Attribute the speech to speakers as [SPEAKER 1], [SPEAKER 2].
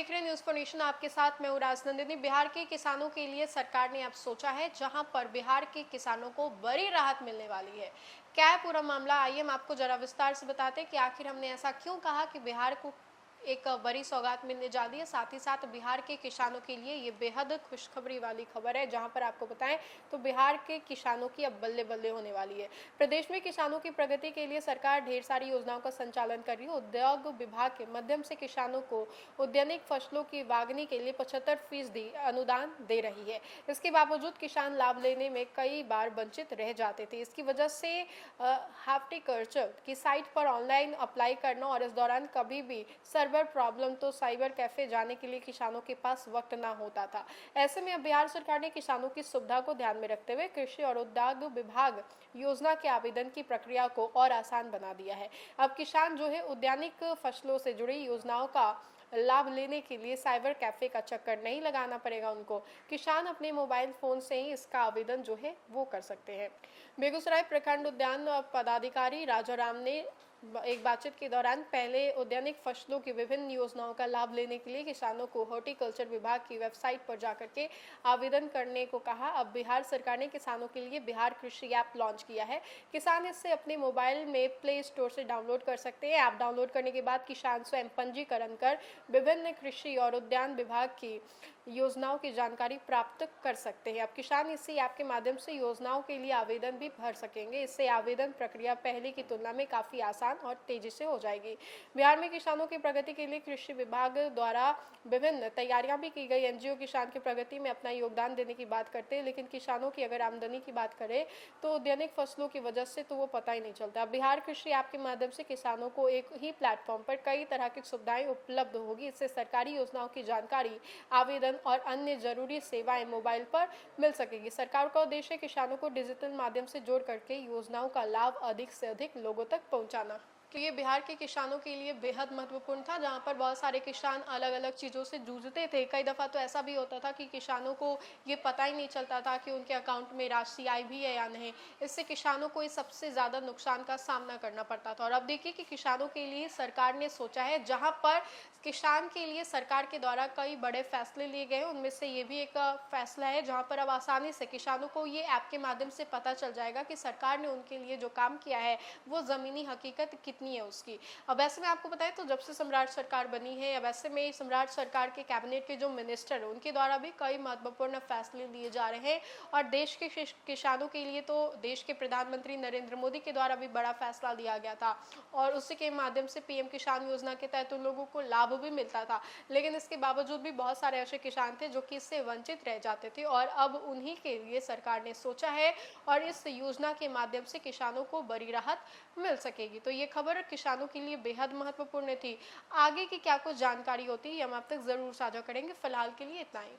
[SPEAKER 1] देख रहे हैं न्यूज़ फॉर नेशन, आपके साथ मैं हूँ राजनंदिनी। बिहार के किसानों के लिए सरकार ने अब सोचा है, जहां पर बिहार के किसानों को बड़ी राहत मिलने वाली है। क्या है पूरा मामला, आइए हम आपको जरा विस्तार से बताते हैं कि आखिर हमने ऐसा क्यों कहा कि बिहार को एक बड़ी सौगात मिलने जा रही है। साथ ही साथ बिहार के किसानों के लिए ये बेहद खुशखबरी वाली खबर है, जहां पर आपको बताएं तो बिहार के किसानों की अब बल्ले बल्ले होने वाली है। प्रदेश में किसानों की प्रगति के लिए सरकार ढेर सारी योजनाओं का संचालन कर रही है। उद्योग विभाग के माध्यम से किसानों को उद्यानिक फसलों की बागनी के लिए 75% अनुदान दे रही है। इसके बावजूद किसान लाभ लेने में कई बार वंचित रह जाते थे। इसकी वजह से हार्टिकल्चर की साइट पर ऑनलाइन अप्लाई करना और इस दौरान कभी भी सर्वर प्रॉब्लम तो साइबर कैफे जाने के लिए किसानों के पास वक्त ना होता था। ऐसे में अब बिहार सरकार ने किसानों की सुविधा को ध्यान में रखते हुए कृषि और उद्योग विभाग योजना के आवेदन की प्रक्रिया को और आसान बना दिया है। अब किसान जो है उद्यानिक फसलों से जुड़ी योजनाओं का लाभ लेने के लिए साइबर कैफे का चक्कर नहीं लगाना पड़ेगा उनको। किसान अपने मोबाइल फोन से ही इसका आवेदन जो है वो कर सकते हैं। बेगूसराय प्रखंड उद्यान पदाधिकारी राजा राम ने एक बातचीत के दौरान पहले उद्यानिक फसलों की विभिन्न योजनाओं का लाभ लेने के लिए किसानों को हॉर्टिकल्चर विभाग की वेबसाइट पर जाकर के आवेदन करने को कहा। अब बिहार सरकार ने किसानों के लिए बिहार कृषि ऐप लॉन्च किया है। किसान इससे अपने मोबाइल में प्ले स्टोर से डाउनलोड कर सकते हैं। ऐप डाउनलोड करने के बाद किसान स्वयं पंजीकरण कर विभिन्न कृषि और उद्यान विभाग की योजनाओं की जानकारी प्राप्त कर सकते हैं। अब किसान इसी ऐप के माध्यम से योजनाओं के लिए आवेदन भी भर सकेंगे। इससे आवेदन प्रक्रिया पहले की तुलना में काफ़ी आसान और तेजी से हो जाएगी। बिहार में किसानों की प्रगति के लिए कृषि विभाग द्वारा विभिन्न तैयारियां भी की गई। एनजीओ किसान की प्रगति में अपना योगदान देने की बात करते हैं, लेकिन किसानों की अगर आमदनी की बात करें तो उद्यानिक फसलों की वजह से तो वो पता ही नहीं चलता। बिहार कृषि ऐप के माध्यम से किसानों को एक ही प्लेटफॉर्म पर कई तरह की सुविधाएं उपलब्ध होगी। इससे सरकारी योजनाओं की जानकारी, आवेदन और अन्य जरूरी सेवाएं मोबाइल पर मिल सकेगी। सरकार का उद्देश्य किसानों को डिजिटल माध्यम से जोड़ करके योजनाओं का लाभ अधिक से अधिक लोगों तक पहुंचाना। तो ये बिहार के किसानों के लिए बेहद महत्वपूर्ण था, जहां पर बहुत सारे किसान अलग अलग चीज़ों से जूझते थे। कई दफ़ा तो ऐसा भी होता था कि किसानों को ये पता ही नहीं चलता था कि उनके अकाउंट में राशि आई भी है या नहीं। इससे किसानों को ये सबसे ज़्यादा नुकसान का सामना करना पड़ता था। और अब देखिए कि किसानों के लिए सरकार ने सोचा है, जहाँ पर किसान के लिए सरकार के द्वारा कई बड़े फैसले लिए गए हैं। उनमें से ये भी एक फैसला है, जहाँ पर अब आसानी से किसानों को ये ऐप के माध्यम से पता चल जाएगा कि सरकार ने उनके लिए जो काम किया है वो ज़मीनी हकीकत कितनी है उसकी। अब ऐसे में आपको बताएं तो जब से सम्राट सरकार बनी है, अब ऐसे में सम्राट सरकार के कैबिनेट के जो मिनिस्टर है उनके द्वारा भी कई महत्वपूर्ण फैसले लिए जा रहे हैं। और देश के किसानों के लिए तो देश के प्रधानमंत्री नरेंद्र मोदी के द्वारा भी बड़ा फैसला लिया गया था, और उसी के माध्यम से पीएम किसान योजना के तहत उन लोगों को लाभ भी मिलता था। लेकिन इसके बावजूद भी बहुत सारे ऐसे किसान थे जो कि इससे वंचित रह जाते थे, और अब उन्हीं के लिए सरकार ने सोचा है और इस योजना के माध्यम से किसानों को बड़ी राहत मिल सकेगी। तो ये खबर किसानों के लिए बेहद महत्वपूर्ण थी। आगे की क्या कुछ जानकारी होती है हम आप तक जरूर साझा करेंगे। फिलहाल के लिए इतना ही।